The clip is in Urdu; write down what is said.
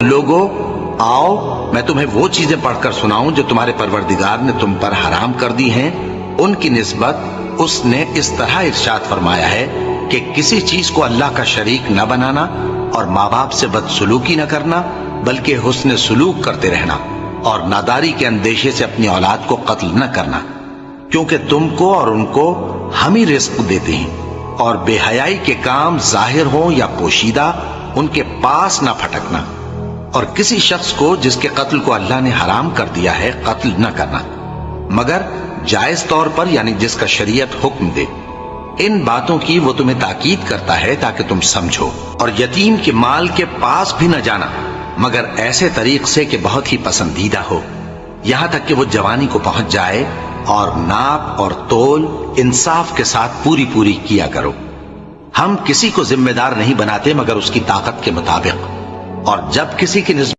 لوگو آؤ میں تمہیں وہ چیزیں پڑھ کر سناؤں جو تمہارے پروردگار نے تم پر حرام کر دی ہیں. ان کی نسبت اس نے اس طرح ارشاد فرمایا ہے کہ کسی چیز کو اللہ کا شریک نہ بنانا اور ماں باپ سے بدسلوکی نہ کرنا بلکہ حسن سلوک کرتے رہنا اور ناداری کے اندیشے سے اپنی اولاد کو قتل نہ کرنا کیونکہ تم کو اور ان کو ہم ہی رزق دیتے ہیں. اور بے حیائی کے کام ظاہر ہوں یا پوشیدہ ان کے پاس نہ پھٹکنا اور کسی شخص کو جس کے قتل کو اللہ نے حرام کر دیا ہے قتل نہ کرنا مگر جائز طور پر یعنی جس کا شریعت حکم دے. ان باتوں کی وہ تمہیں تاکید کرتا ہے تاکہ تم سمجھو. اور یتیم کے مال کے پاس بھی نہ جانا مگر ایسے طریق سے کہ بہت ہی پسندیدہ ہو یہاں تک کہ وہ جوانی کو پہنچ جائے اور ناپ اور تول انصاف کے ساتھ پوری کیا کرو. ہم کسی کو ذمہ دار نہیں بناتے مگر اس کی طاقت کے مطابق اور جب کسی کی نسبت